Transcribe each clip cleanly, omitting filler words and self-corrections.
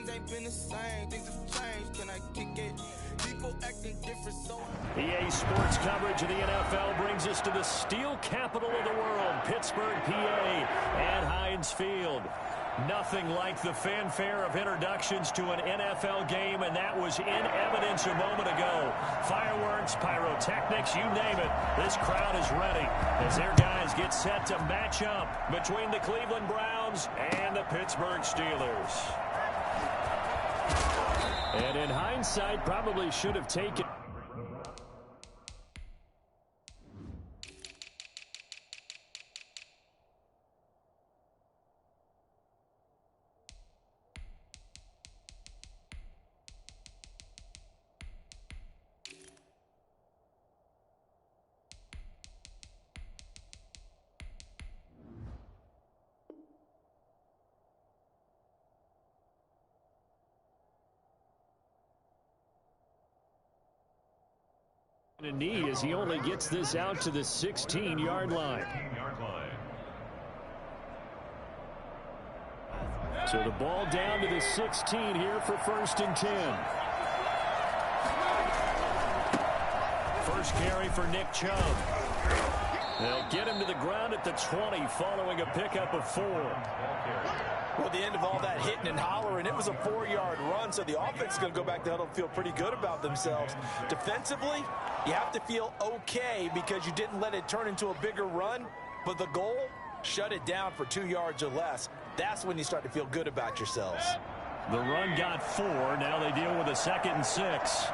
things ain't been the same. Things have changed. Can I kick it? People acting different, so EA Sports coverage of the NFL brings us to the steel capital of the world, Pittsburgh, PA, at Heinz Field. Nothing like the fanfare of introductions to an NFL game, and that was in evidence a moment ago. Fireworks, pyrotechnics, you name it. This crowd is ready as their guys get set to match up between the Cleveland Browns and the Pittsburgh Steelers. And in hindsight, probably should have taken... a knee as he only gets this out to the 16-yard line. So the ball down to the 16 here for 1st and 10. First carry for Nick Chubb. They'll get him to the ground at the 20 following a pickup of 4. Well, at the end of all that hitting and hollering, it was a 4-yard run, so the offense is going to go back to huddle and feel pretty good about themselves. Defensively, you have to feel okay because you didn't let it turn into a bigger run, but the goal, shut it down for 2 yards or less. That's when you start to feel good about yourselves. The run got 4. Now they deal with a 2nd and 6.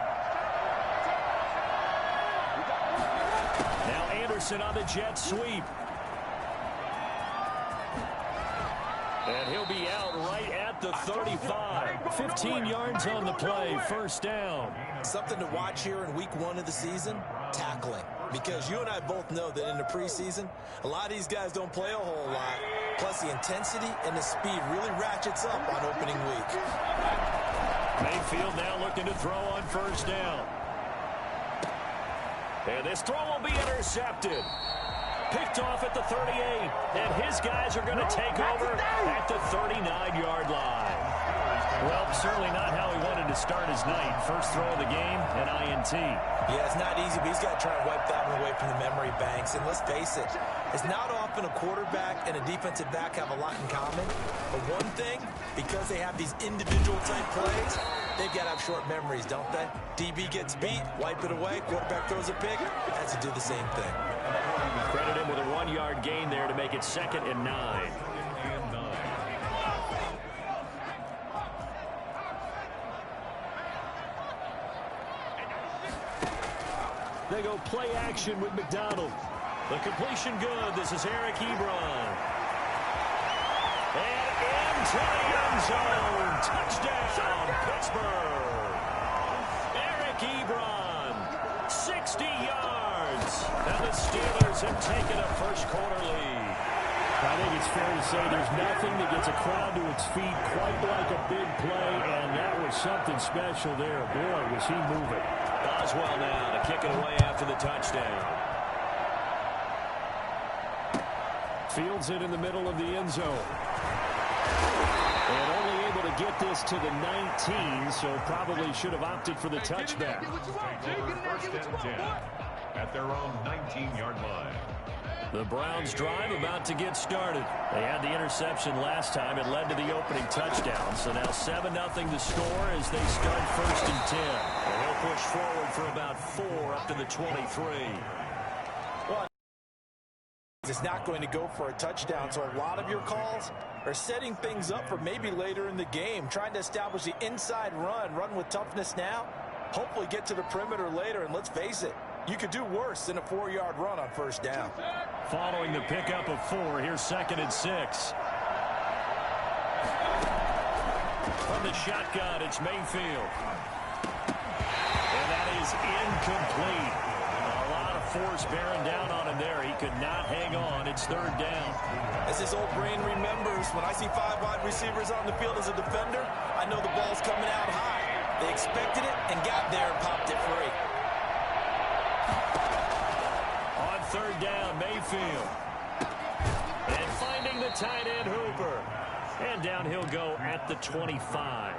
Now Anderson on the jet sweep. And he'll be out right at the 35. 15 yards on the play, 1st down. Something to watch here in week 1 of the season, tackling. Because you and I both know that in the preseason, a lot of these guys don't play a whole lot. Plus, the intensity and the speed really ratchets up on opening week. Mayfield now looking to throw on 1st down. And this throw will be intercepted. Picked off at the 38, and his guys are going to take over at the 39-yard line. Well, certainly not how he wanted to start his night. First throw of the game, an INT. Yeah, it's not easy, but he's got to try and wipe that one away from the memory banks. And let's face it, it's not often a quarterback and a defensive back have a lot in common. But one thing, because they have these individual-type plays, they've got to have short memories, don't they? DB gets beat, wipe it away, quarterback throws a pick, has to do the same thing. Credit him with a 1-yard gain there to make it 2nd and 9. They go play action with McDonald. The completion good. This is Eric Ebron. And into the end zone. Touchdown, Pittsburgh. Eric Ebron, 60 yards. And the Steelers have taken a first-quarter lead. I think it's fair to say there's nothing that gets a crowd to its feet quite like a big play, and that was something special there. Boy, was he moving. Oswell now to kick it away after the touchdown. Fields it in the middle of the end zone. And only able to get this to the 19, so probably should have opted for the touchback. First and 10 at their own 19-yard line. The Browns drive about to get started. They had the interception last time. It led to the opening touchdown. So now 7-0 the score as they start 1st and 10. And they'll push forward for about 4 up to the 23. Well, it's not going to go for a touchdown, so a lot of your calls are setting things up for maybe later in the game, trying to establish the inside run with toughness now, hopefully get to the perimeter later, and let's face it, you could do worse than a 4-yard run on 1st down. Following the pickup of 4, here's 2nd and 6. From the shotgun, it's Mayfield. And that is incomplete. A lot of force bearing down on him there. He could not hang on. It's 3rd down. As his old brain remembers, when I see 5 wide receivers on the field as a defender, I know the ball's coming out high. They expected it and got there and popped it free. On 3rd down, Mayfield. And finding the tight end, Hooper. And down he'll go at the 25.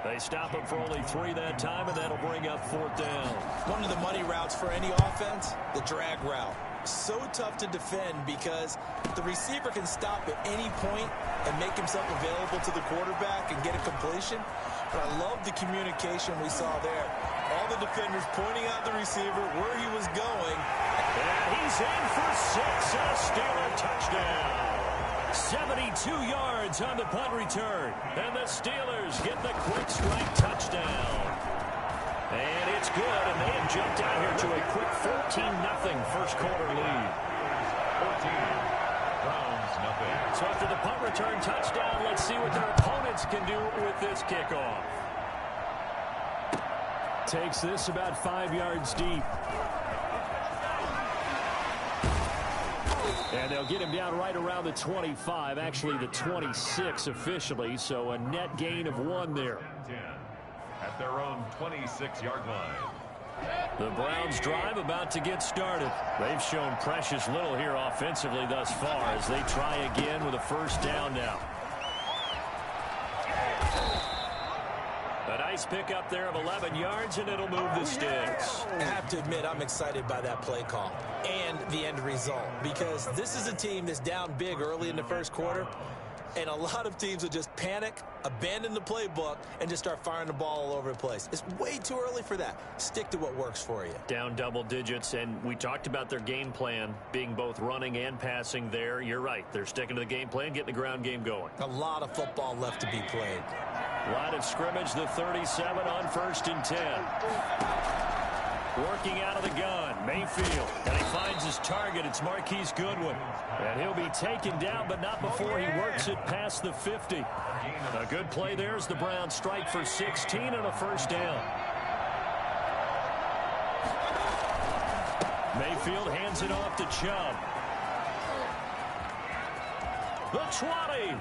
They stop him for only 3 that time, and that'll bring up 4th down. One of the money routes for any offense, the drag route. So tough to defend because the receiver can stop at any point and make himself available to the quarterback and get a completion. But I love the communication we saw there. All the defenders pointing out the receiver where he was going. And he's in for 6 and a Steeler touchdown. 72 yards on the punt return. And the Steelers get the quick strike touchdown. And it's good, and they have jumped out here to a quick 14-0 first quarter lead. 14, Browns nothing. So after the punt return touchdown, let's see what their opponents can do with this kickoff. Takes this about 5 yards deep. And they'll get him down right around the 25, actually the 26 officially, so a net gain of 1 there. 10 at their own 26-yard line. The Browns drive about to get started. They've shown precious little here offensively thus far as they try again with a first down now. A nice pickup there of 11 yards, and it'll move the sticks. I have to admit, I'm excited by that play call and the end result because this is a team that's down big early in the first quarter, and a lot of teams will just panic, abandon the playbook, and just start firing the ball all over the place. It's way too early for that. Stick to what works for you. Down double digits, and we talked about their game plan being both running and passing there. You're right. They're sticking to the game plan, getting the ground game going. A lot of football left to be played. Line of scrimmage, the 37 on 1st and 10. Working out of the gun, Mayfield. And he finds his target. It's Marquise Goodwin. And he'll be taken down, but not before he works it past the 50. A good play there as the Browns strike for 16 and a first down. Mayfield hands it off to Chubb. The 20.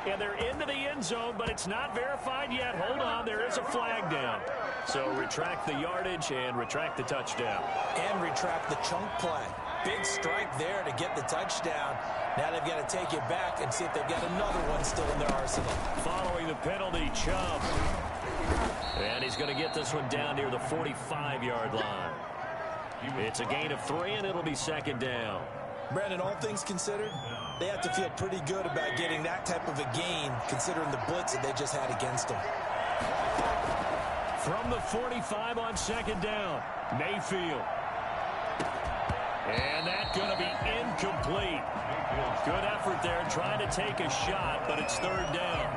And they're into the end zone, but it's not verified yet. Hold on, there is a flag down. So retract the yardage and retract the touchdown. And retract the chunk play. Big strike there to get the touchdown. Now they've got to take it back and see if they've got another one still in their arsenal. Following the penalty, Chubb. And he's going to get this one down near the 45-yard line. It's a gain of 3, and it'll be 2nd down. Brandon, all things considered, they have to feel pretty good about getting that type of a gain, considering the blitz that they just had against them. From the 45 on 2nd down, Mayfield. And that's going to be incomplete. Good effort there trying to take a shot, but it's 3rd down.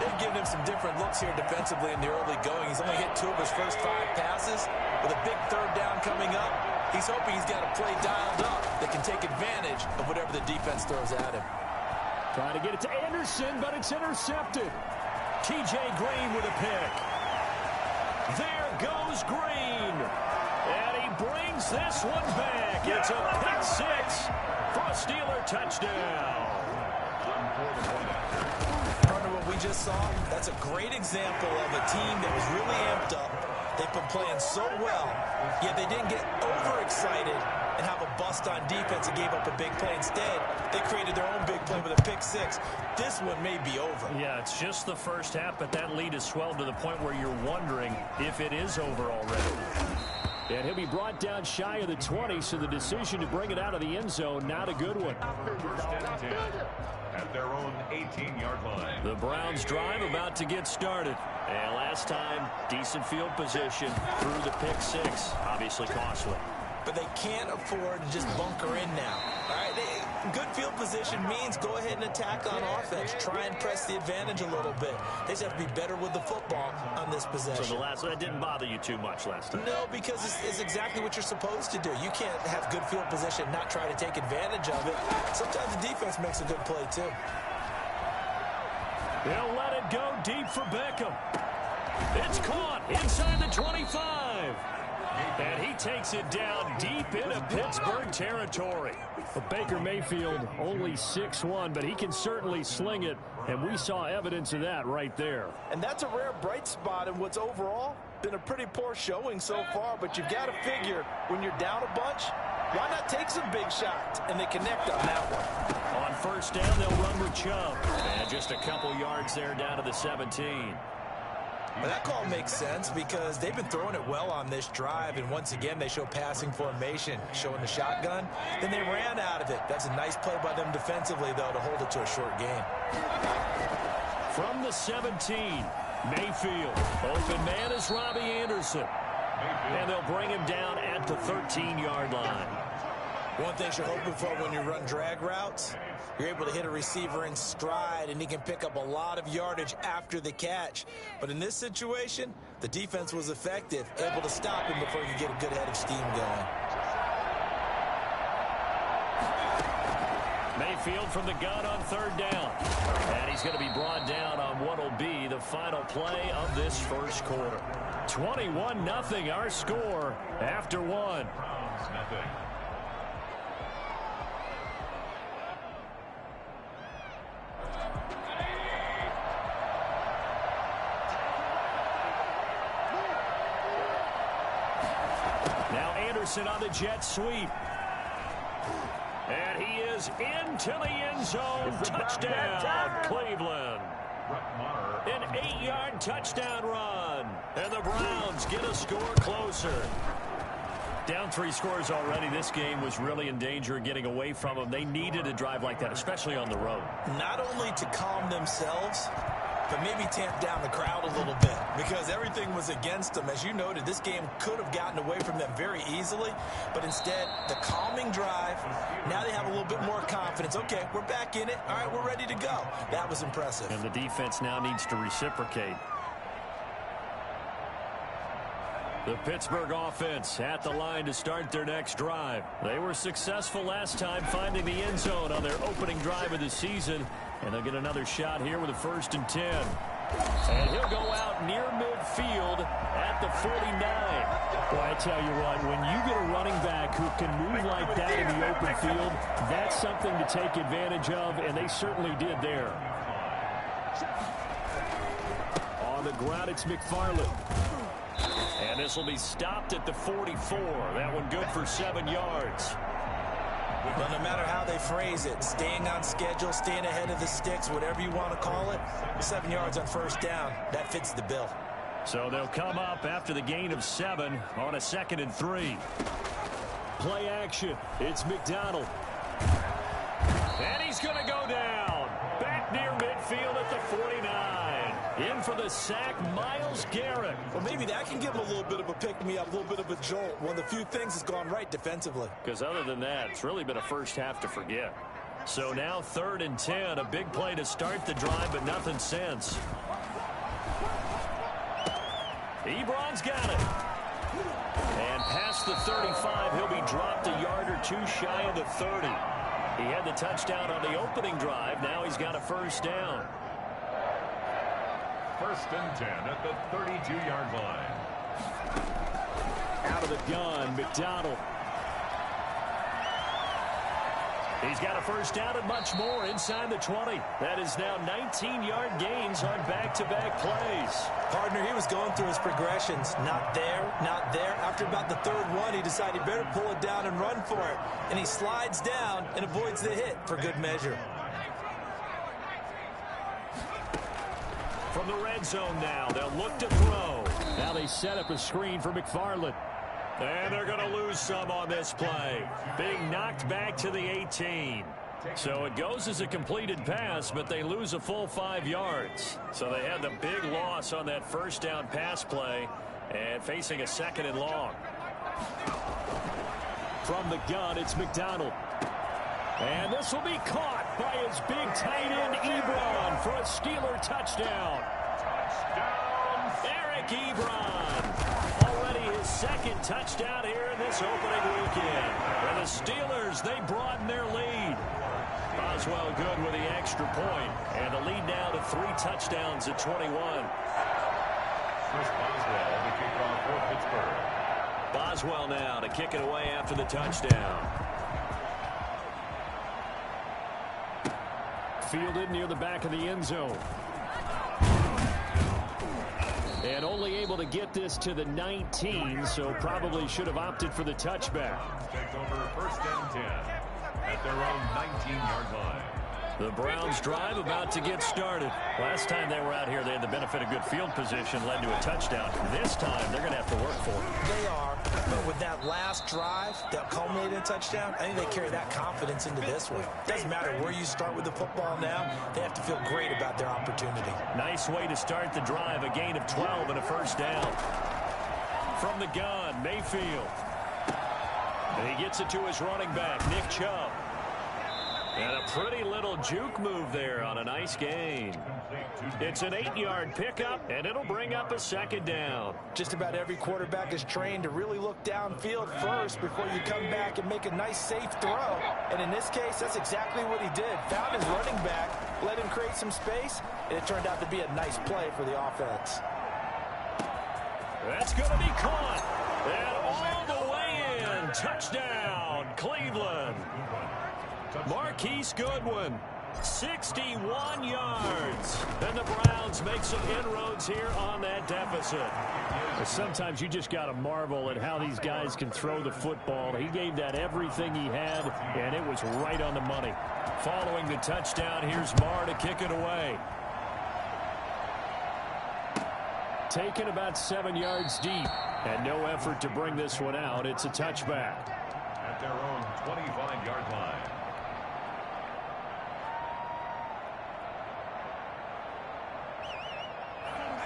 They've given him some different looks here defensively in the early going. He's only hit 2 of his first 5 passes. With a big 3rd down coming up, he's hoping he's got a play dialed up that can take advantage of whatever the defense throws at him. Trying to get it to Anderson, but it's intercepted. T.J. Green with a pick. There goes Green. And he brings this one back. It's a pick 6 for a Steeler touchdown. Partner, what we just saw, that's a great example of a team that was really amped up. They've been playing so well, yet they didn't get overexcited and have a bust on defense and gave up a big play. Instead, they created their own big play with a pick 6. This one may be over. Yeah, it's just the first half, but that lead has swelled to the point where you're wondering if it is over already. And he'll be brought down shy of the 20, so the decision to bring it out of the end zone, not a good one. 1st and 10 at their own 18-yard line. The Browns drive about to get started. And last time, decent field position through the pick 6. Obviously costly. But they can't afford to just bunker in now. All right, good field position means go ahead and attack on offense. Try and press the advantage a little bit. They just have to be better with the football on this possession. So that didn't bother you too much last time? No, because it's exactly what you're supposed to do. You can't have good field position and not try to take advantage of it. Sometimes the defense makes a good play, too. They'll let it go deep for Beckham. It's caught inside the 25. And he takes it down deep into Pittsburgh territory. Well, Baker Mayfield only 6'1", but he can certainly sling it, and we saw evidence of that right there. And that's a rare bright spot in what's overall been a pretty poor showing so far, but you've got to figure when you're down a bunch, why not take some big shots? And they connect on that one. On 1st down, they'll run with Chubb. And just a couple yards there down to the 17. Well, that call makes sense because they've been throwing it well on this drive, and once again they show passing formation, showing the shotgun. Then they ran out of it. That's a nice play by them defensively, though, to hold it to a short game. From the 17, Mayfield. Open man is Robbie Anderson. And they'll bring him down at the 13-yard line. One thing you're hoping for when you run drag routes, you're able to hit a receiver in stride, and he can pick up a lot of yardage after the catch. But in this situation, the defense was effective, able to stop him before he could get a good head of steam going. Mayfield from the gun on third down. And he's going to be brought down on what will be the final play of this first quarter. 21-0 our score after one. Now Anderson on the jet sweep. And he is into the end zone. Touchdown, Cleveland. An 8-yard touchdown run. And the Browns get a score closer. Down 3 scores already. This game was really in danger of getting away from them. They needed a drive like that, especially on the road. Not only to calm themselves, but maybe tamp down the crowd a little bit because everything was against them. As you noted, this game could have gotten away from them very easily, but instead, the calming drive, now they have a little bit more confidence. Okay, we're back in it. All right, we're ready to go. That was impressive. And the defense now needs to reciprocate. The Pittsburgh offense at the line to start their next drive. They were successful last time finding the end zone on their opening drive of the season. And they'll get another shot here with a 1st and 10. And he'll go out near midfield at the 49. Well, I tell you what, when you get a running back who can move like that in the open field, that's something to take advantage of, and they certainly did there. On the ground, it's McFarland. And this will be stopped at the 44. That one good for 7 yards. But no matter how they phrase it, staying on schedule, staying ahead of the sticks, whatever you want to call it, 7 yards on 1st down, that fits the bill. So they'll come up after the gain of 7 on a 2nd and 3. Play action. It's McDonald. And he's going to go down. Back near midfield at the 49. In for the sack, Myles Garrett. Well, maybe that can give him a little bit of a pick-me-up, a little bit of a jolt. One of the few things that's gone right defensively. Because other than that, it's really been a first half to forget. So now 3rd and 10. A big play to start the drive, but nothing since. Ebron's got it. And past the 35, he'll be dropped a yard or 2 shy of the 30. He had the touchdown on the opening drive. Now he's got a 1st down. 1st and 10 at the 32-yard line. Out of the gun, McDonald. He's got a 1st down and much more inside the 20. That is now 19-yard gains on back-to-back plays. Partner, he was going through his progressions. Not there, not there. After about the 3rd one, he decided better pull it down and run for it. And he slides down and avoids the hit for good measure. From the red zone now, they'll look to throw. Now they set up a screen for McFarland. And they're going to lose some on this play. Being knocked back to the 18. So it goes as a completed pass, but they lose a full 5 yards. So they had the big loss on that 1st down pass play and facing a 2nd and long. From the gun, it's McDonald. And this will be caught by his big tight end, Ebron, for a Steeler touchdown. Eric Ebron. Already his 2nd touchdown here in this opening weekend. And the Steelers, they broaden their lead. Boswell good with the extra point. And the lead now to 3 touchdowns at 21. Chris Boswell, the kickoff for Pittsburgh. Boswell now to kick it away after the touchdown. Fielded near the back of the end zone. And only able to get this to the 19, so probably should have opted for the touchback. Take over 1st and 10 at their own 19-yard line. The Browns drive about to get started. Last time they were out here, they had the benefit of good field position, led to a touchdown. This time, they're going to have to work for it. They are, but with that last drive that culminated in a touchdown, I think they carry that confidence into this one. Doesn't matter where you start with the football now, they have to feel great about their opportunity. Nice way to start the drive, a gain of 12 and a first down. From the gun, Mayfield. And he gets it to his running back, Nick Chubb. And a pretty little juke move there on a nice gain. It's an 8-yard pickup, and it'll bring up a second down. Just about every quarterback is trained to really look downfield first before you come back and make a nice, safe throw. And in this case, that's exactly what he did. Found his running back, let him create some space, and it turned out to be a nice play for the offense. That's going to be caught. And all the way in. Touchdown, Cleveland. Marquise Goodwin, 61 yards. And the Browns make some inroads here on that deficit. Sometimes you just got to marvel at how these guys can throw the football. He gave that everything he had, and it was right on the money. Following the touchdown, here's Marr to kick it away. Taken about 7 yards deep, and no effort to bring this one out. It's a touchback. At their own 25-yard line.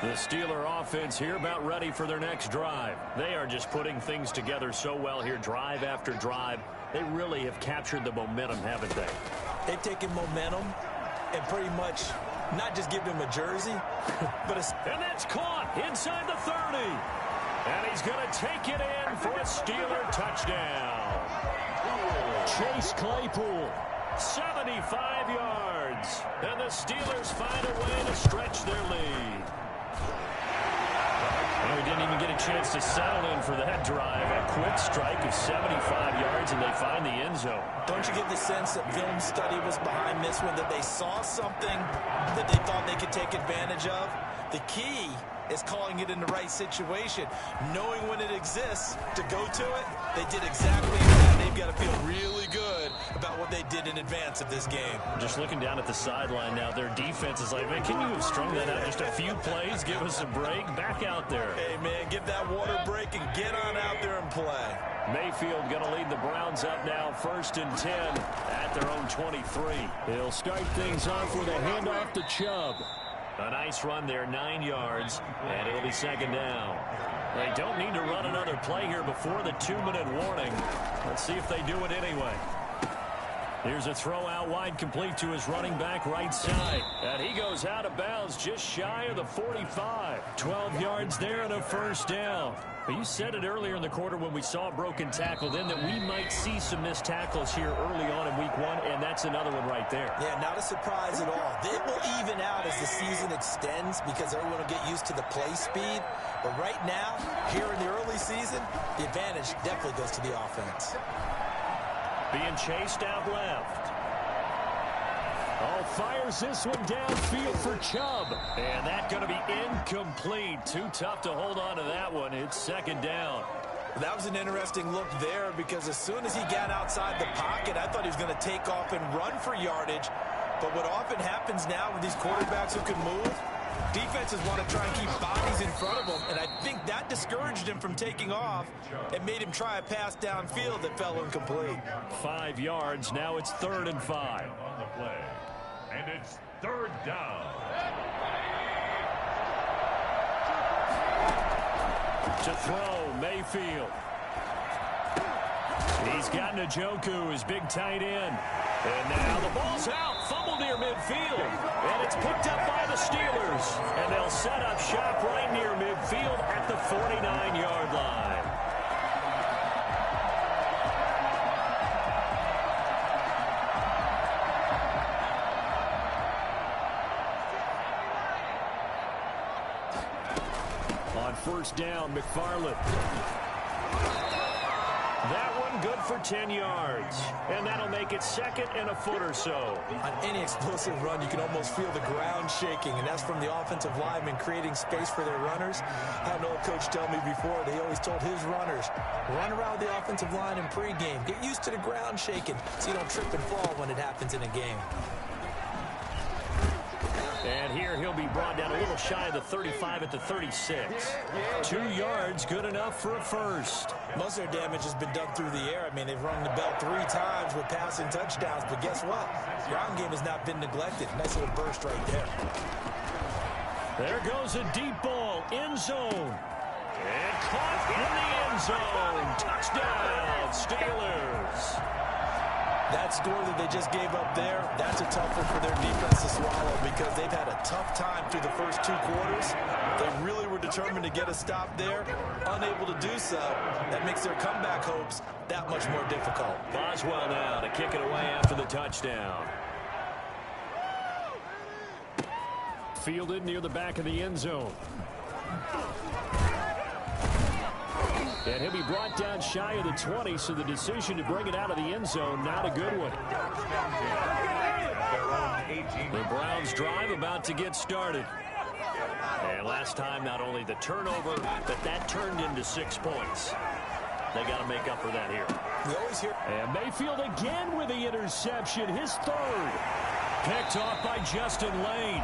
The Steeler offense here about ready for their next drive. They are just putting things together so well here, drive after drive. They really have captured the momentum, haven't they? They've taken momentum and pretty much not just given him a jersey, but and that's caught inside the 30. And he's going to take it in for a Steeler touchdown. Chase Claypool, 75 yards. And the Steelers find a way to stretch their lead. And we didn't even get a chance to settle in for that drive. A quick strike of 75 yards, and they find the end zone. Don't you get the sense that film study was behind this one, that they saw something that they thought they could take advantage of? The key is calling it in the right situation, knowing when it exists to go to it. They did exactly that. They've got to feel really good about what they did in advance of this game. Just looking down at the sideline now, their defense is like, man, can you have strung that out just a few plays? Give us a break. Back out there. Hey, man, give that water break and get on out there and play. Mayfield going to lead the Browns up now, 1st and 10 at their own 23. They'll start things off with a handoff to Chubb. A nice run there, 9 yards, and it'll be second down. They don't need to run another play here before the 2-minute warning. Let's see if they do it anyway. Here's a throw out wide, complete to his running back right side. And he goes out of bounds just shy of the 45. 12 yards there and a first down. But you said it earlier in the quarter when we saw a broken tackle then that we might see some missed tackles here early on in week 1, and that's another one right there. Yeah, not a surprise at all. It will even out as the season extends because everyone will get used to the play speed. But right now, here in the early season, the advantage definitely goes to the offense. Being chased out left. Oh, fires this one downfield for Chubb. And that's going to be incomplete. Too tough to hold on to that one. It's second down. That was an interesting look there because as soon as he got outside the pocket, I thought he was going to take off and run for yardage. But what often happens now with these quarterbacks who can move, defenses want to try and keep bodies in front of them, and I think that discouraged him from taking off and made him try a pass downfield that fell incomplete. 5 yards. Now it's 3rd and 5. On the play. And it's 3rd down. To throw, Mayfield. He's got Njoku, his big tight end. And now the ball's out, fumbled near midfield. And it's picked up by the Steelers. And they'll set up shop right near midfield at the 49-yard line. On first down, McFarland. That one good for 10 yards. And that'll make it 2nd and a foot or so. On any explosive run, you can almost feel the ground shaking, and that's from the offensive linemen creating space for their runners. I had an old coach tell me before, they always told his runners, run around the offensive line in pregame. Get used to the ground shaking so you don't trip and fall when it happens in a game. And here he'll be brought down a little shy of the 35 at the 36. 2 yards, good enough for a first. Most of their damage has been done through the air. I mean, they've rung the bell 3 times with passing touchdowns. But guess what? Ground game has not been neglected. Nice little burst right there. There goes a deep ball, end zone. And caught in the end zone. Touchdown, Steelers. That score that they just gave up there, that's a tough one for their defense to swallow because they've had a tough time through the first 2 quarters. They really were determined to get a stop there, unable to do so. That makes their comeback hopes that much more difficult. Boswell now to kick it away after the touchdown. Fielded near the back of the end zone. And he'll be brought down shy of the 20, so the decision to bring it out of the end zone, not a good one. The Browns drive about to get started. And last time, not only the turnover, but that turned into 6 points. They got to make up for that here. We always hear. And Mayfield again with the interception, his 3rd. Picked off by Justin Lane.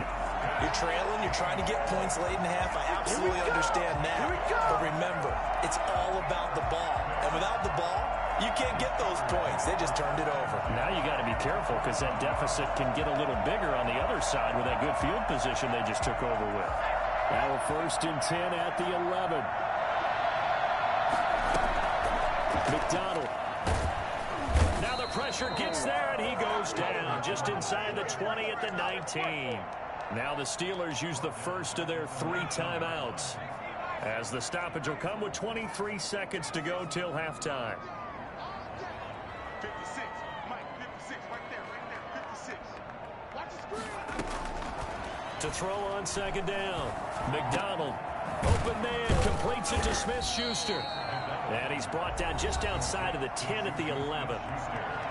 You're trailing, you're trying to get points late in the half. I absolutely understand that. But remember, it's all about the ball. And without the ball, you can't get those points. They just turned it over. Now you got to be careful because that deficit can get a little bigger on the other side with that good field position they just took over with. Now 1st and 10 at the 11. McDonald. Now the pressure gets there, and he goes down just inside the 20 at the 19. Now the Steelers use the first of their 3 timeouts, as the stoppage will come with 23 seconds to go till halftime. 56, Mike, 56, right there, 56. Watch the screen. To throw on 2nd down, McDonald, open man, completes it to Smith-Schuster. And he's brought down just outside of the 10 at the 11.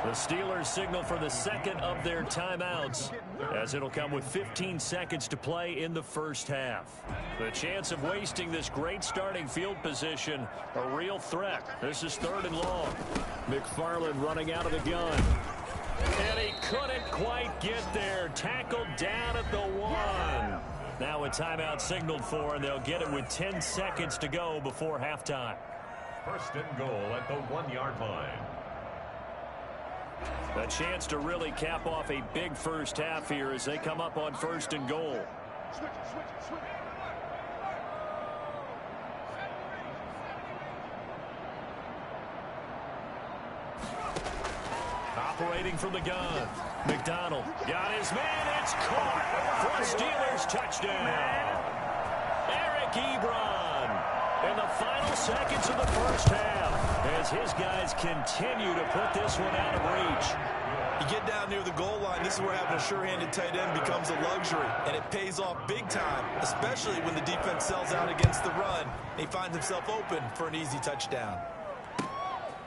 The Steelers signal for the 2nd of their timeouts, as it'll come with 15 seconds to play in the first half. The chance of wasting this great starting field position, a real threat. This is 3rd and long. McFarland running out of the gun. And he couldn't quite get there. Tackled down at the 1. Now a timeout signaled for, and they'll get it with 10 seconds to go before halftime. 1st and goal at the 1-yard line. A chance to really cap off a big first half here as they come up on 1st and goal. Switch. Operating from the gun. McDonald got his man. It's caught for a Steelers touchdown. Eric Ebron in the final seconds of the first half as his guys continue to put this one out of reach. You get down near the goal line, this is where having a sure-handed tight end becomes a luxury, and it pays off big time, especially when the defense sells out against the run. He finds himself open for an easy touchdown.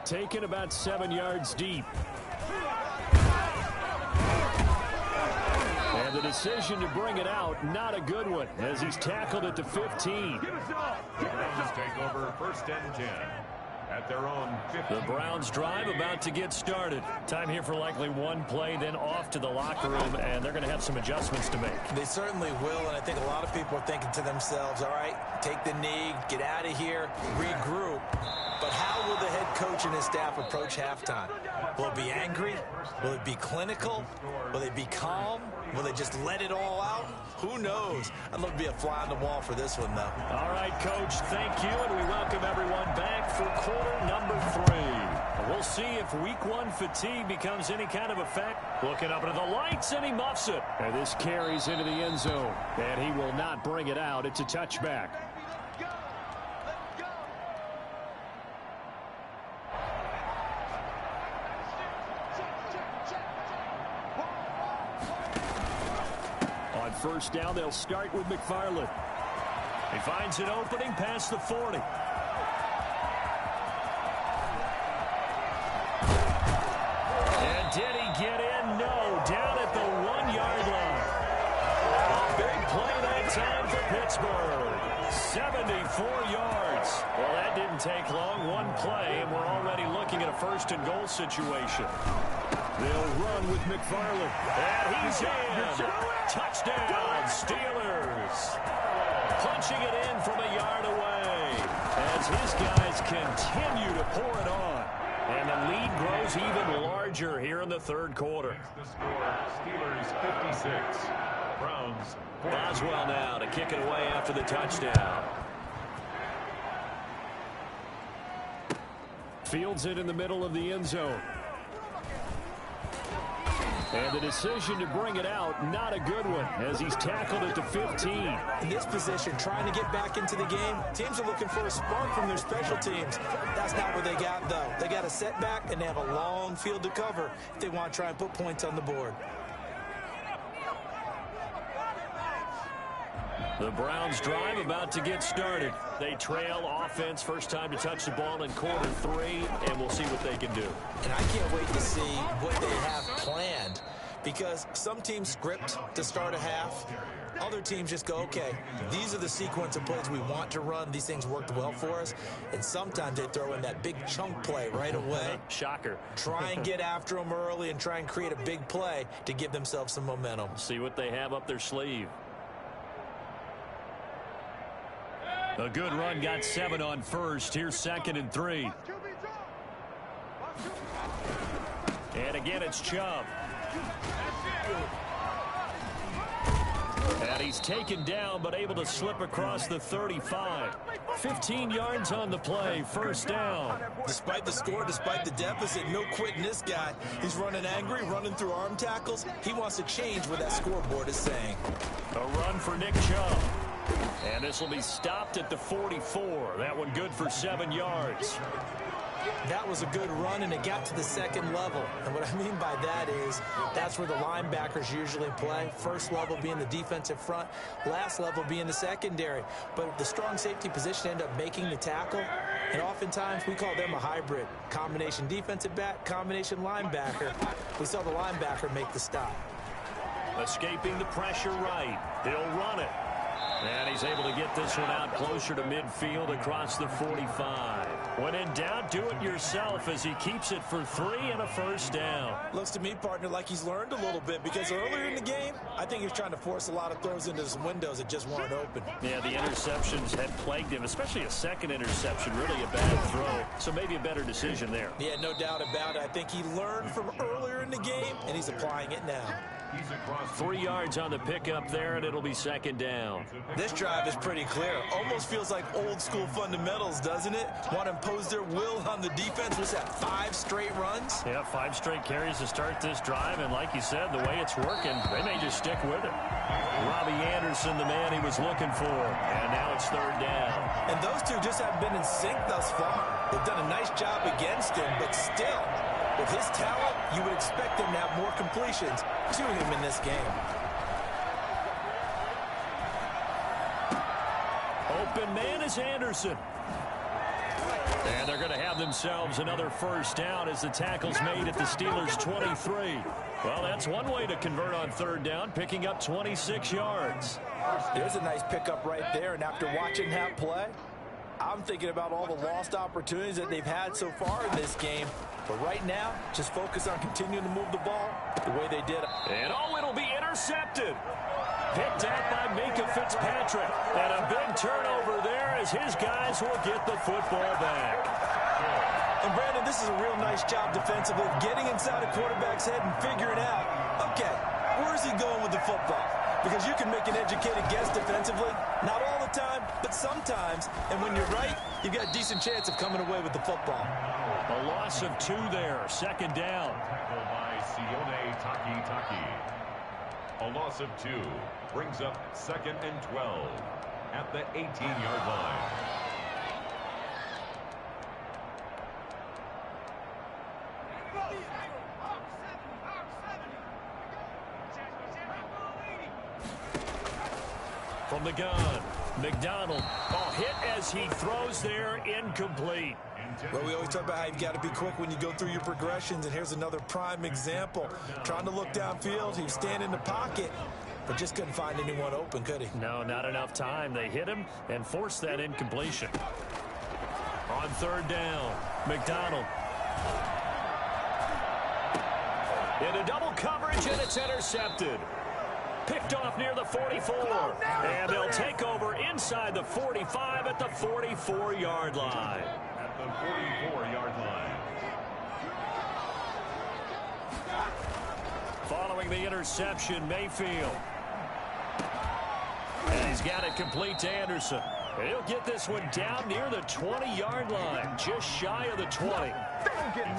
Taken about 7 yards deep. And the decision to bring it out, not a good one, as he's tackled at the 15. Browns take over 1st and 10 at their own 50. The Browns drive about to get started. Time here for likely 1 play, then off to the locker room, and they're going to have some adjustments to make. They certainly will, and I think a lot of people are thinking to themselves, all right, take the knee, get out of here, regroup. But how will the head coach and his staff approach halftime? Will it be angry? Will it be clinical? Will they be calm? Will they just let it all out? Who knows? I'd love to be a fly on the wall for this one, though. All right, Coach, thank you, and we welcome everyone back for quarter number 3. We'll see if week 1 fatigue becomes any kind of effect. Looking up into the lights, and he muffs it. And this carries into the end zone, and he will not bring it out. It's a touchback. First down, they'll start with McFarland. He finds an opening past the 40. And did he get in? No, down at the 1-yard line. A big play that time for Pittsburgh. 74 yards. Well, that didn't take long. One play, and we're already looking at a first-and-goal situation. They'll run with McFarland. And he's in. Touchdown, Steelers. Punching it in from a yard away as his guys continue to pour it on. And the lead grows even larger here in the third quarter. The score, Steelers 56. Browns. Boswell now to kick it away after the touchdown. Fields it in the middle of the end zone. And the decision to bring it out, not a good one, as he's tackled at the 15. In this position, trying to get back into the game, teams are looking for a spark from their special teams. That's not what they got, though. They got a setback, and they have a long field to cover if they want to try and put points on the board. The Browns drive about to get started. They trail offense, first time to touch the ball in quarter 3, and we'll see what they can do. And I can't wait to see what they have planned, because some teams script to start a half. Other teams just go, okay, these are the sequence of plays we want to run. These things worked well for us. And sometimes they throw in that big chunk play right away. Shocker. Try and get after them early and try and create a big play to give themselves some momentum. See what they have up their sleeve. A good run, got 7 on first. Here's 2nd and 3. And again, it's Chubb. And he's taken down, but able to slip across the 35. 15 yards on the play, first down. Despite the score, despite the deficit, no quitting this guy. He's running angry, running through arm tackles. He wants to change what that scoreboard is saying. A run for Nick Chubb. And this will be stopped at the 44. That one good for 7 yards. That was a good run, and it got to the second level. And what I mean by that is that's where the linebackers usually play. First level being the defensive front, last level being the secondary. But the strong safety position ended up making the tackle, and oftentimes we call them a hybrid. Combination defensive back, combination linebacker. We saw the linebacker make the stop. Escaping the pressure right. He'll run it. And he's able to get this one out closer to midfield across the 45. When in doubt, do it yourself as he keeps it for 3 and a first down. Looks to me, partner, like he's learned a little bit, because earlier in the game, I think he was trying to force a lot of throws into some windows that just weren't open. Yeah, the interceptions had plagued him, especially a second interception, really a bad throw. So maybe a better decision there. Yeah, no doubt about it. I think he learned from earlier in the game, and he's applying it now. 3 yards on the pickup there, and it'll be 2nd down. This drive is pretty clear. Almost feels like old school fundamentals, doesn't it? Want to impose their will on the defense. Was that 5 straight runs? Yeah, 5 straight carries to start this drive, and like you said, the way it's working, they may just stick with it. Robbie Anderson, the man he was looking for, and now it's 3rd down. And those two just haven't been in sync thus far. They've done a nice job against him, but still, with his talent, you would expect him to have more completions to him in this game. Open man is Anderson. And they're going to have themselves another first down as the tackle's made at the Steelers' 23. Well, that's one way to convert on 3rd down, picking up 26 yards. There's a nice pickup right there, and after watching that play, I'm thinking about all the lost opportunities that they've had so far in this game. But right now, just focus on continuing to move the ball the way they did. And oh, it'll be intercepted. Picked out by Minka Fitzpatrick. And a big turnover there as his guys will get the football back. And Brandon, this is a real nice job defensively of getting inside a quarterback's head and figuring out, okay, where's he going with the football? Because you can make an educated guess defensively. Not all the time, but sometimes. And when you're right, you've got a decent chance of coming away with the football. A loss of 2 there. 2nd down. Tackled by Sione Taki. A loss of 2 brings up 2nd and 12 at the 18-yard line. From the gun, McDonald. Hit as he throws there, incomplete. Well, we always talk about how you've got to be quick when you go through your progressions, and here's another prime example. Trying to look downfield, he was standing in the pocket, but just couldn't find anyone open, could he? No, not enough time. They hit him and forced that incompletion. On third down, McDonald. Into double coverage, and it's intercepted. Picked off near the 44. And they'll take over inside the 45 at the 44-yard line. At the 44-yard line. Following the interception, Mayfield. And he's got it complete to Anderson. He'll get this one down near the 20-yard line, just shy of the 20.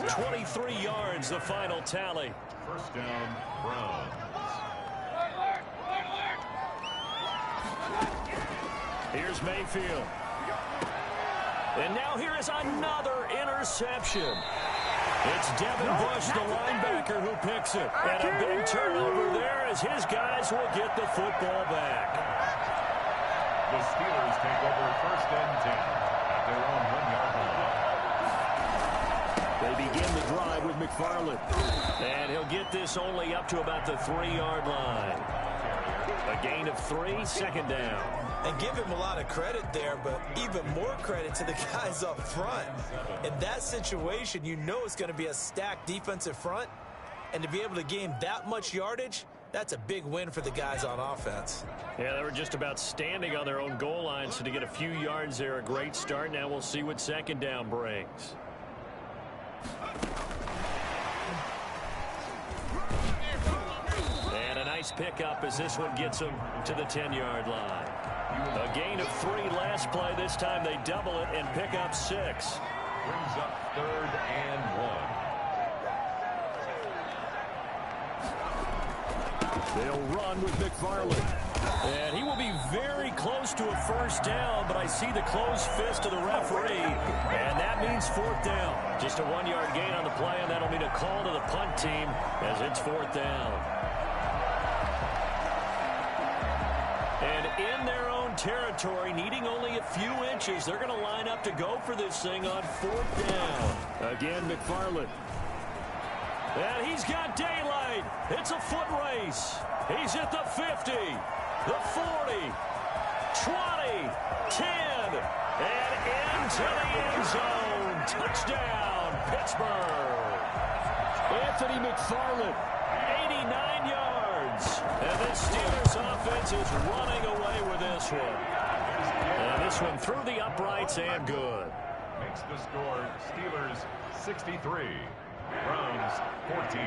23 yards, the final tally. First down, Browns. Here's Mayfield. And now here is another interception. It's Devin Bush, the linebacker, who picks it. And a big turnover there as his guys will get the football back. The Steelers take over first and 10 at their own 1-yard line. They begin the drive with McFarland. And he'll get this only up to about the 3-yard line. A gain of 3, second down. And give him a lot of credit there, but even more credit to the guys up front. In that situation, you know it's going to be a stacked defensive front. And to be able to gain that much yardage, that's a big win for the guys on offense. Yeah, they were just about standing on their own goal line, so to get a few yards there, a great start. Now we'll see what second down brings. And a nice pickup as this one gets them to the 10-yard line. A gain of 3 last play. This time they double it and pick up 6. Brings up third and 1. They'll run with McFarland. And he will be very close to a first down, but I see the closed fist of the referee, and that means fourth down. Just a 1-yard gain on the play, and that'll mean a call to the punt team as it's fourth down. And in their own territory, needing only a few inches, they're going to line up to go for this thing on fourth down. Again, McFarland. And he's got daylight. It's a foot race. He's at the 50, the 40, 20, 10, and into the end zone. Touchdown, Pittsburgh. Anthony McFarland, 89 yards. And this Steelers offense is running away with this one. And this one through the uprights and good. Makes the score Steelers 63, Browns 14.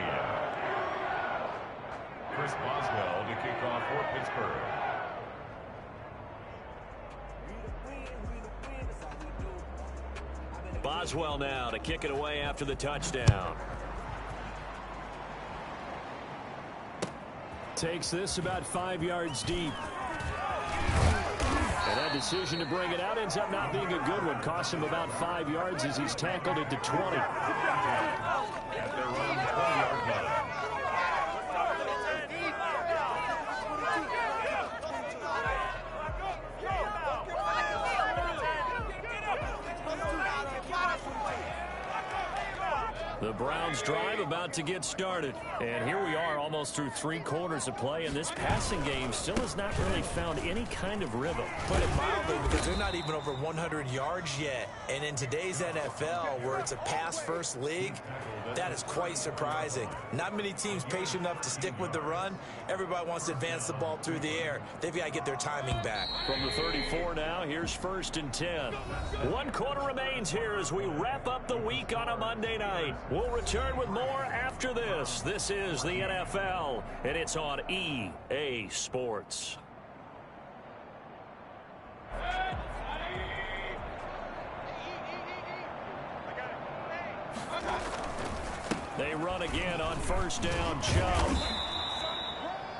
Chris Boswell to kick off for Pittsburgh. Boswell now to kick it away after the touchdown. Takes this about 5 yards deep. And that decision to bring it out ends up not being a good one. Costs him about 5 yards as he's tackled it to 20. At their own 20-yard line. The Browns drive about to get started. And here we are almost through 3 quarters of play, and this passing game still has not really found any kind of rhythm. Put it mildly, because they're not even over 100 yards yet. And in today's NFL, where it's a pass-first league, that is quite surprising. Not many teams patient enough to stick with the run. Everybody wants to advance the ball through the air. They've got to get their timing back. From the 34 now, here's first and 10. 1 quarter remains here as we wrap up the week on a Monday night. We'll return with more after this. This is the NFL, and it's on EA Sports. They run again on first down. Chubb.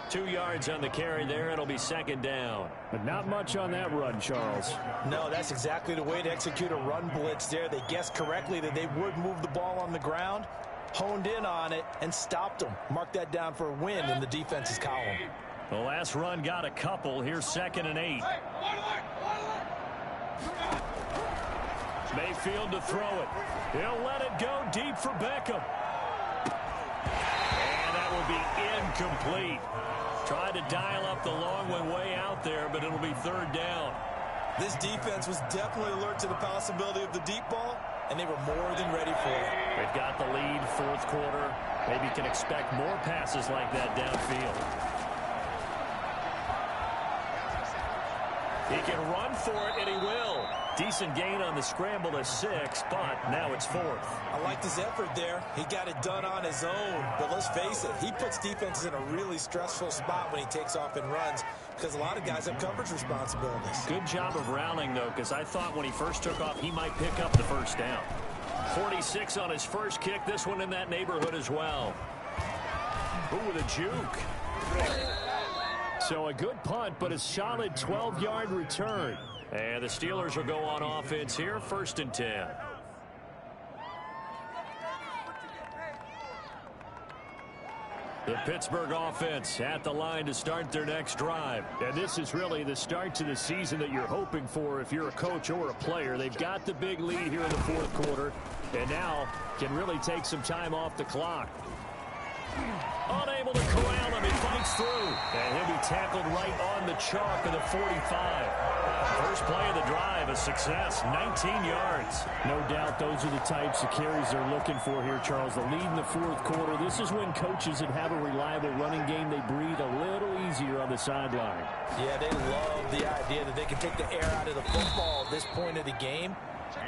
2 yards on the carry there. It'll be second down. But not much on that run, Charles. No, that's exactly the way to execute a run blitz there. They guessed correctly that they would move the ball on the ground, honed in on it, and stopped them. Mark that down for a win in the defense's column. The last run got a couple. Here's second and 8. Mayfield to throw it. He'll let it go deep for Beckham. And that will be incomplete. Tried to dial up the long one way out there, but it'll be third down. This defense was definitely alert to the possibility of the deep ball, and they were more than ready for it. They've got the lead, fourth quarter. Maybe can expect more passes like that downfield. He can run for it, and he will. Decent gain on the scramble to 6, but now it's fourth. I liked his effort there. He got it done on his own. But let's face it, he puts defenses in a really stressful spot when he takes off and runs because a lot of guys have coverage responsibilities. Good job of rounding, though, because I thought when he first took off, he might pick up the first down. 46 on his first kick. This one in that neighborhood as well. Ooh, the juke. So a good punt, but a solid 12-yard return. And the Steelers will go on offense here, 1st and 10. The Pittsburgh offense at the line to start their next drive. And this is really the start to the season that you're hoping for if you're a coach or a player. They've got the big lead here in the fourth quarter, and now can really take some time off the clock. Unable to corral him. He fights through. And he'll be tackled right on the chalk of the 45. First play of the drive, a success, 19 yards. No doubt those are the types of carries they're looking for here, Charles. The lead in the fourth quarter. This is when coaches that have a reliable running game, they breathe a little easier on the sideline. Yeah, they love the idea that they can take the air out of the football at this point of the game.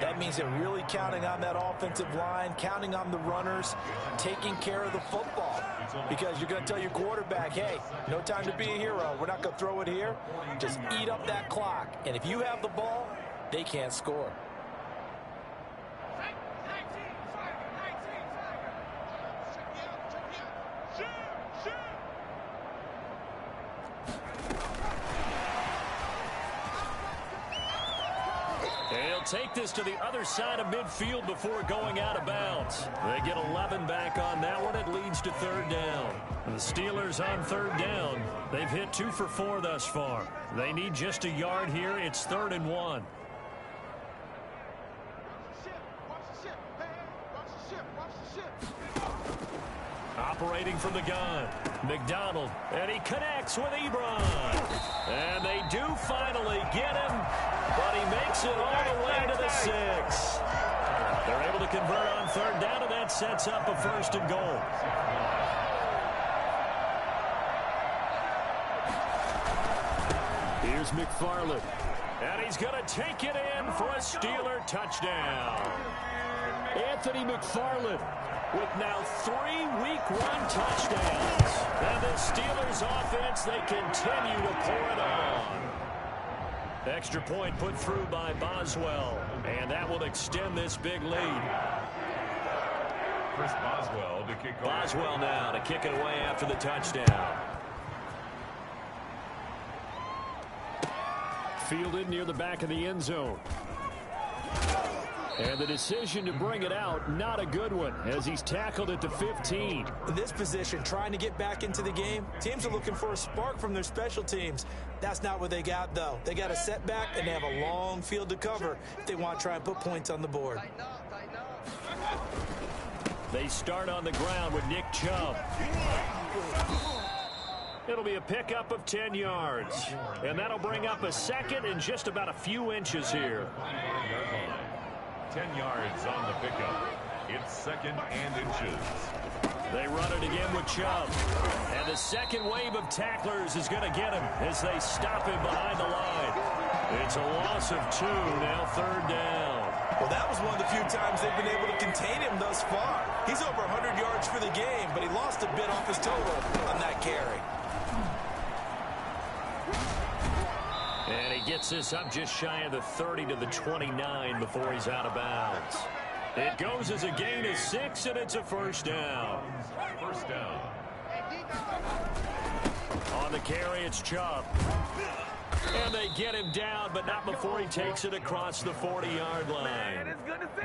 That means they're really counting on that offensive line, counting on the runners, taking care of the football. Because you're going to tell your quarterback, hey, no time to be a hero. We're not going to throw it here. Just eat up that clock. And if you have the ball, they can't score. Take this to the other side of midfield before going out of bounds. They get 11 back on that one. It leads to third down. The Steelers on third down. They've hit 2 for 4 thus far. They need just a yard here. It's 3rd and 1. Operating from the gun, McDonald, and he connects with Ebron. And they do finally get him, but he makes it all the way to the 6. They're able to convert on third down, and that sets up a 1st and goal. Here's McFarland. And he's going to take it in for a Steeler touchdown. Anthony McFarland with now 3 Week 1 touchdowns. And the Steelers offense, they continue to pour it on. Extra point put through by Boswell. And that will extend this big lead. Chris Boswell to kick off. Boswell now to kick it away after the touchdown. Fielded near the back of the end zone. And the decision to bring it out, not a good one, as he's tackled at the 15. In this position, trying to get back into the game, teams are looking for a spark from their special teams. That's not what they got, though. They got a setback, and they have a long field to cover if they want to try and put points on the board. They start on the ground with Nick Chubb. It'll be a pickup of 10 yards. And that'll bring up a second and just about a few inches here. 10 yards on the pickup. It's 2nd and inches. They run it again with Chubb. And the second wave of tacklers is going to get him as they stop him behind the line. It's a loss of 2, now third down. Well, that was one of the few times they've been able to contain him thus far. He's over 100 yards for the game, but he lost a bit off his total on that carry. And he gets this up just shy of the 30 to the 29 before he's out of bounds. It goes as a gain of 6, and it's a first down. First down. On the carry, it's Chubb. And they get him down, but not before he takes it across the 40-yard line.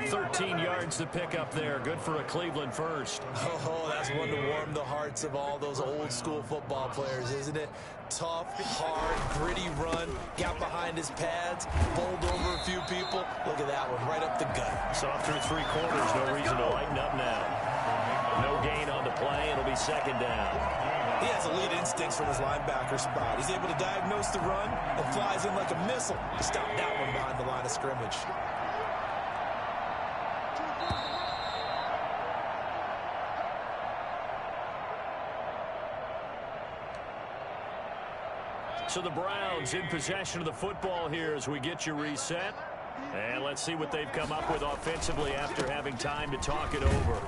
13 yards to pick up there. Good for a Cleveland first. Oh, that's one to warm the hearts of all those old-school football players, isn't it? Tough, hard, gritty run. Got behind his pads, bowled over a few people. Look at that one, right up the gut. Soft through 3 quarters. No reason to lighten up now. No gain on the play. It'll be second down. He has elite instincts from his linebacker spot. He's able to diagnose the run and flies in like a missile to stop that one behind the line of scrimmage. So the Browns in possession of the football here as we get you reset. And let's see what they've come up with offensively after having time to talk it over.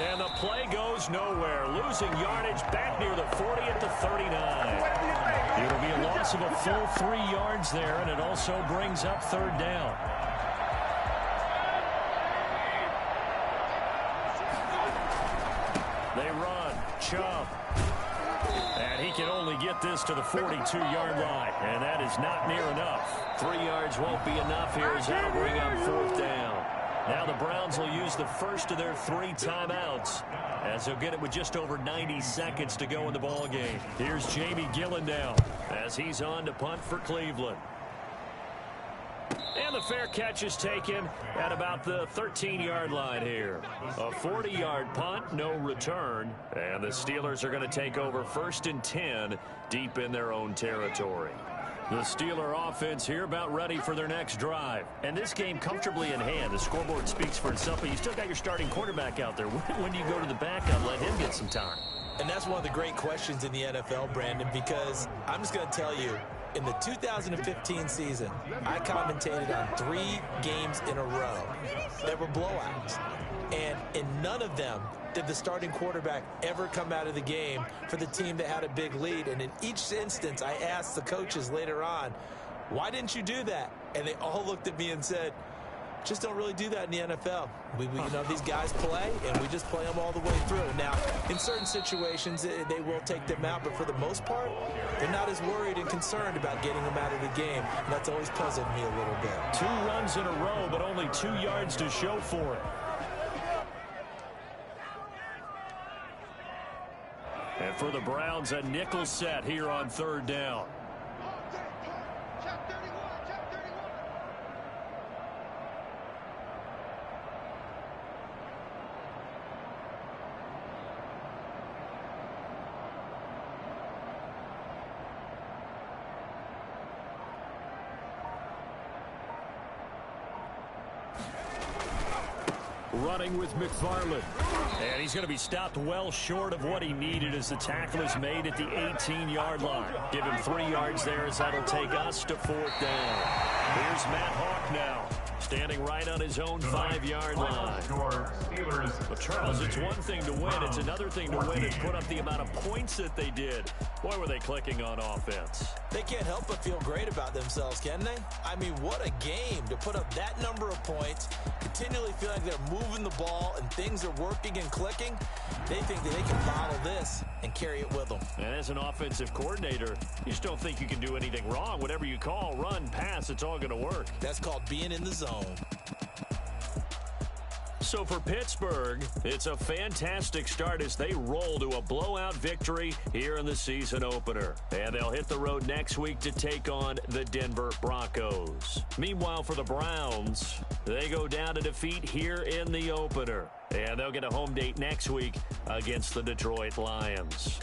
And the play goes nowhere. Losing yardage back near the 40 at the 39. It'll be a loss of a full 3 yards there, and it also brings up third down. They run. Chubb. And he can only get this to the 42-yard line. And that is not near enough. 3 yards won't be enough here as that'll bring up fourth down. Now the Browns will use the first of their 3 timeouts as they'll get it with just over 90 seconds to go in the ball game. Here's Jamie Gillen as he's on to punt for Cleveland. And the fair catch is taken at about the 13-yard line here. A 40-yard punt, no return. And the Steelers are going to take over 1st and 10 deep in their own territory. The Steeler offense here about ready for their next drive. And this game comfortably in hand. The scoreboard speaks for itself, but you still got your starting quarterback out there. When do you go to the backup, let him get some time? And that's one of the great questions in the NFL, Brandon, because I'm just going to tell you, in the 2015 season, I commentated on 3 games in a row that were blowouts. And in none of them did the starting quarterback ever come out of the game for the team that had a big lead. And in each instance, I asked the coaches later on, why didn't you do that? And they all looked at me and said, just don't really do that in the NFL. We you know, these guys play, and we just play them all the way through. Now, in certain situations, they will take them out, but for the most part, they're not as worried and concerned about getting them out of the game. And that's always puzzled me a little bit. 2 runs in a row, but only 2 yards to show for it. And for the Browns, a nickel set here on third down. Running with McFarland. And he's going to be stopped well short of what he needed as the tackle is made at the 18-yard line. Give him 3 yards there as that'll take us to fourth down. Here's Matt Hawk now, standing right on his own 5-yard line. But Charles, it's one thing to win. It's another thing to win and put up the amount of points that they did. Boy, were they clicking on offense. They can't help but feel great about themselves, can they? I mean, what a game to put up that number of points, continually feel like they're moving the ball and things are working and clicking. They think that they can bottle this and carry it with them. And as an offensive coordinator, you just don't think you can do anything wrong. Whatever you call, run, pass, it's all going to work. That's called being in the zone. So for Pittsburgh, it's a fantastic start as they roll to a blowout victory here in the season opener. And they'll hit the road next week to take on the Denver Broncos. Meanwhile, for the Browns, they go down to defeat here in the opener. And they'll get a home date next week against the Detroit Lions.